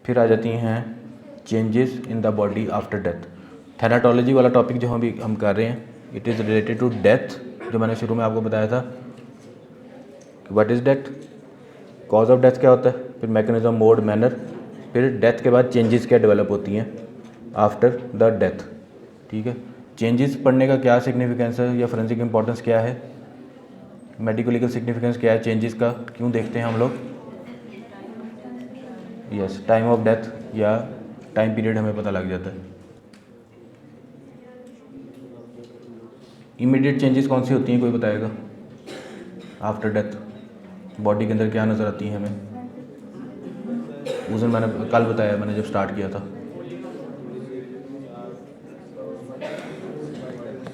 फिर आ जाती हैं changes in the body after death. Thanatology वाला टॉपिक जो हम कर रहे हैं, it is related to death. जो मैंने शुरू में आपको बताया था कि what is death, cause of death क्या होता है, फिर मैकेनिज्म, मोड, मैनर, फिर डेथ के बाद चेंजेस क्या डेवलप होती हैं आफ्टर द डेथ। ठीक है, चेंजेस पढ़ने का क्या सिग्निफिकेंस है या फोरेंसिक इंपॉर्टेंस क्या है, मेडिको लीगल सिग्निफिकेंस क्या है चेंजेस का, क्यों देखते हैं हम लोग। यस, टाइम ऑफ डेथ या टाइम पीरियड हमें पता लग जाता है। इमीडिएट चेंजेस कौन सी होती हैं, कोई बताएगा। आफ्टर डेथ बॉडी के अंदर क्या नज़र आती है हमें। उस दिन मैंने कल बताया, मैंने जब स्टार्ट किया था।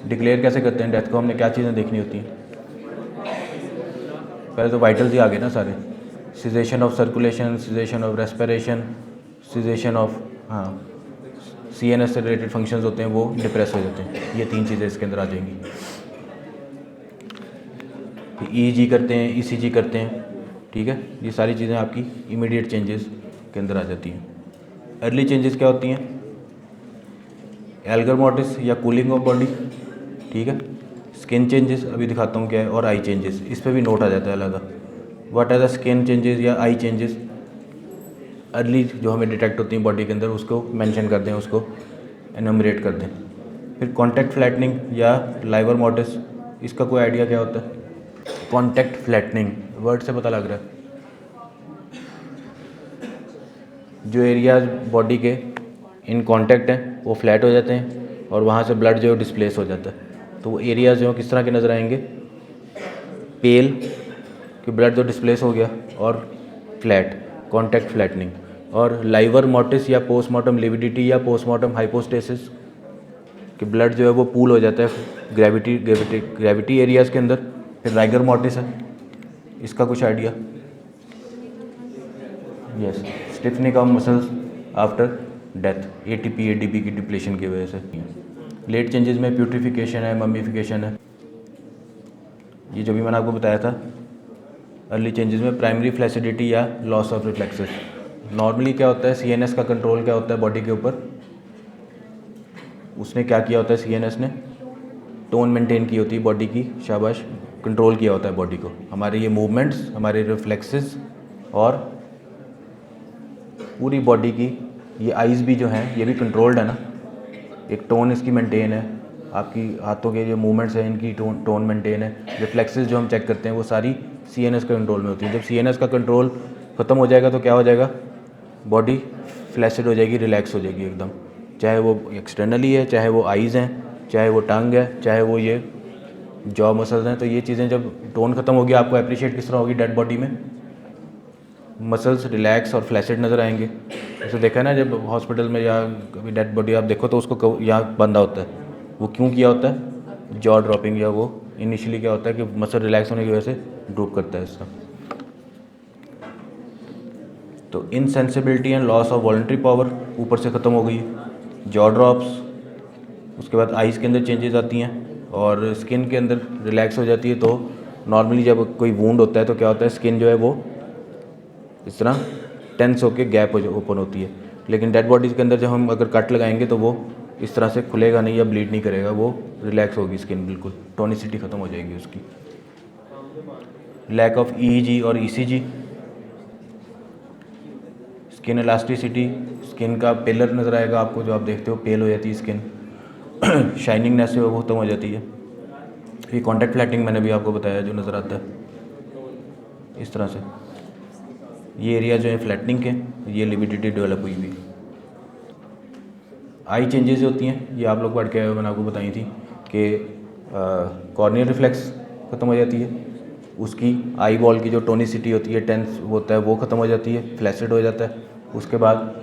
डिक्लेयर कैसे करते हैं डेथ को, हमने क्या चीज़ें देखनी होती हैं। पहले तो वाइटल्स ही आ गए ना सारे, cessation of circulation, cessation of respiration, cessation of, हाँ, CNS से रिलेटेड फंक्शंस होते हैं वो डिप्रेस हो जाते हैं। ये 3 चीज़ें इसके अंदर आ जाएंगी। EEG करते हैं, ECG करते हैं, ठीक है, ये सारी चीज़ें आपकी इमीडिएट चेंजेस के अंदर आ जाती हैं। अर्ली चेंजेस क्या होती हैं, एल्गर मोर्टिस या कूलिंग ऑफ बॉडी, ठीक है, स्किन चेंजेस अभी दिखाता हूँ क्या है, और आई चेंजेस, इस पर भी नोट आ जाता है अलग। What are the skin changes या आई चेंजेस अर्ली जो हमें डिटेक्ट होती हैं बॉडी के अंदर, उसको मेंशन कर दें, उसको एनुमरेट कर दें। फिर कॉन्टैक्ट फ्लैटनिंग या लाइवर मोर्टिस, इसका कोई आइडिया क्या होता है। कॉन्टैक्ट फ्लैटनिंग वर्ड से पता लग रहा है, जो एरियाज बॉडी के इन कांटेक्ट हैं वो फ्लैट हो जाते हैं और वहाँ से ब्लड जो है डिस्प्लेस हो जाता है। तो वो एरियाज जो किस तरह के नज़र आएंगे, पेल कि ब्लड जो डिस्प्लेस हो गया, और फ्लैट, कॉन्टैक्ट फ्लैटनिंग। और लाइवर मोर्टिस या पोस्टमार्टम लिविडिटी या पोस्टमार्टम हाइपोस्टेसिस कि ब्लड जो है वो पूल हो जाता है ग्रेविटी एरियाज़ के अंदर। फिर राइगर मोर्टिस है, इसका कुछ idea. Yes, stiffening of muscles after death, ATP ADP की डिप्लेशन की वजह से। लेट चेंजेस में प्यूट्रिफिकेशन है, मम्मीफिकेशन है, ये जो भी मैंने आपको बताया था। अर्ली चेंजेस में प्राइमरी फ्लैसिडिटी या लॉस ऑफ रिफ्लेक्सेस। नॉर्मली क्या होता है, CNS का कंट्रोल क्या होता है बॉडी के ऊपर, उसने क्या किया होता है, CNS ने टोन मेंटेन की होती है बॉडी की, शाबाश, कंट्रोल किया होता है बॉडी को। हमारे ये मूवमेंट्स, हमारे रिफ्लेक्सेस और पूरी बॉडी की, ये आइज़ भी जो हैं ये भी कंट्रोल्ड है ना, एक टोन इसकी मेंटेन है, आपकी हाथों के जो मूवमेंट्स हैं इनकी टोन मेंटेन है। रिफ्लेक्सेस जो हम चेक करते हैं वो सारी CNS के कंट्रोल में होती है। जब CNS का कंट्रोल ख़त्म हो जाएगा तो क्या हो जाएगा, बॉडी फ्लैसिड हो जाएगी, रिलैक्स हो जाएगी एकदम, चाहे वो एक्सटर्नली है, चाहे वो आइज़ हैं, चाहे वो टंग है, चाहे वो ये जॉ मसल्स हैं। तो ये चीज़ें जब टोन ख़त्म होगी, आपको अप्रिशिएट किस तरह होगी, डेड बॉडी में मसल्स रिलैक्स और फ्लैसिड नज़र आएंगे। जैसे देखा है ना, जब हॉस्पिटल में या कभी डेड बॉडी आप देखो तो उसको यहाँ बंधा होता है, वो क्यों किया होता है, जॉ ड्रॉपिंग, या वो इनिशियली क्या होता है कि मसल रिलैक्स होने की वजह से ड्रॉप करता है इसका। तो insensibility and loss of voluntary power ऊपर से ख़त्म हो गई, जॉ ड्रॉप्स, उसके बाद आइज़ के अंदर चेंजेस आती हैं और स्किन के अंदर रिलैक्स हो जाती है। तो नॉर्मली जब कोई वूंड होता है तो क्या होता है, स्किन जो है वो इस तरह टेंस होकर गैप ओपन होती है। लेकिन डेड बॉडीज़ के अंदर जब हम अगर कट लगाएंगे तो वो इस तरह से खुलेगा नहीं या ब्लीड नहीं करेगा, वो रिलैक्स होगी स्किन, बिल्कुल टोनिसिटी ख़त्म हो जाएगी उसकी। लैक ऑफ EEG और ECG, स्किन इलास्टिसिटी, स्किन का पेलर नज़र आएगा आपको, जो आप देखते हो पेल हो जाती है स्किन, शाइनिंगनेस है वो ख़त्म हो जाती है। ये कॉन्टैक्ट फ्लैटिंग मैंने भी आपको बताया जो नज़र आता है इस तरह से। ये एरिया जो है फ्लैटनिंग के, ये लिविडिटी डेवलप हुई हुई। आई चेंजेस होती हैं, ये आप लोग पढ़ के आए हो, मैंने आपको बताई थी कि कॉर्नियल रिफ्लेक्स ख़त्म हो जाती है, उसकी आई बॉल की जो टोनिसिटी होती है, टेंस होता है, वो ख़त्म हो जाती है, फ्लैसिड हो जाता है। उसके बाद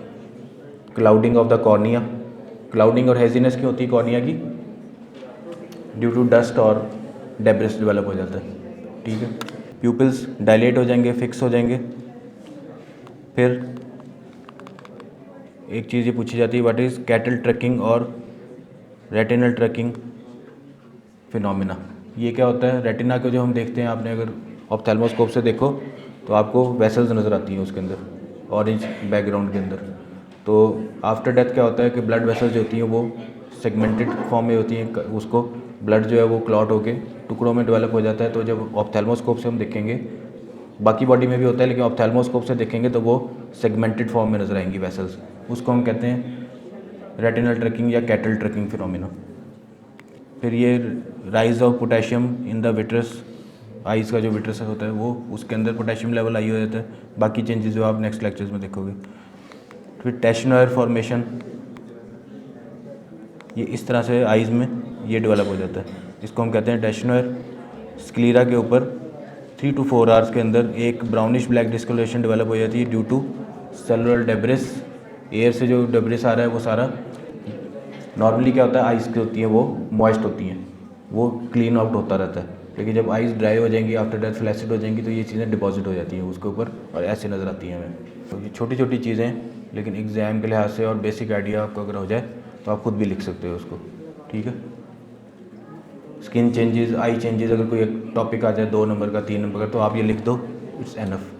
clouding of the cornea, clouding और हेजीनेस की होती है कॉर्निया की, ड्यू टू डस्ट और डेब्रिस डेवलप हो जाता है, ठीक है। प्यूपिल्स डायलेट हो जाएंगे, फिक्स हो जाएंगे। फिर एक चीज़ ये पूछी जाती है, व्हाट इज़ कैटल ट्रैकिंग और रेटिनल ट्रैकिंग फिनोमिना। ये क्या होता है, रेटिना को जो हम देखते हैं, आपने अगर ऑप्थेल्मोस्कोप से देखो तो आपको वेसल्स नज़र आती हैं उसके अंदर, ऑरेंज बैकग्राउंड के अंदर। तो आफ्टर डेथ क्या होता है कि ब्लड वेसल्स जो होती हैं वो सेगमेंटेड फॉर्म में होती हैं, उसको ब्लड जो है वो क्लॉट होके टुकड़ों में डेवलप हो जाता है। तो जब ऑप्थेल्मोस्कोप से हम देखेंगे, बाकी बॉडी में भी होता है लेकिन ऑप्थेल्मोस्कोप से देखेंगे तो वो सेगमेंटेड फॉर्म में नजर आएंगी वेसल्स। उसको हम कहते हैं रेटिनल ट्रैकिंग या कैटल ट्रैकिंग फिनोमिना। फिर ये rise of potassium in the vitreous, eyes का जो विट्रस होता है वो उसके अंदर पोटेशियम लेवल हाई हो जाता है। बाकी चेंजेस जो आप नेक्स्ट लेक्चर्स में देखोगे। फिर टेशनोयर फॉर्मेशन, ये इस तरह से आइज़ में ये डेवलप हो जाता है, इसको हम कहते हैं टेशनोयर। स्क्लीरा के ऊपर 3 to 4 आवर्स के अंदर एक ब्राउनिश ब्लैक डिस्कलरेशन डेवलप हो जाती है due to cellular debris. Air से जो डेब्रिस आ रहा है वो सारा, नॉर्मली क्या होता है आइज़ की होती हैं वो मॉइस्ट होती हैं, वो क्लीन आउट होता रहता है। लेकिन जब आइज़ ड्राई हो जाएंगी, आफ्टर डेथ फ्लैसिड हो जाएंगी, तो ये चीज़ें डिपॉजिट हो जाती हैं उसके ऊपर और ऐसे नज़र आती हैं हमें। तो ये छोटी छोटी चीज़ें, लेकिन एग्ज़ाम के लिहाज से और बेसिक आइडिया आपको अगर हो जाए तो आप खुद भी लिख सकते हो उसको। ठीक है। स्किन चेंजेस, आई चेंजेस, अगर कोई एक टॉपिक आ जाए 2 नंबर का 3 नंबर का, तो आप ये लिख दो, इट्स एनफ।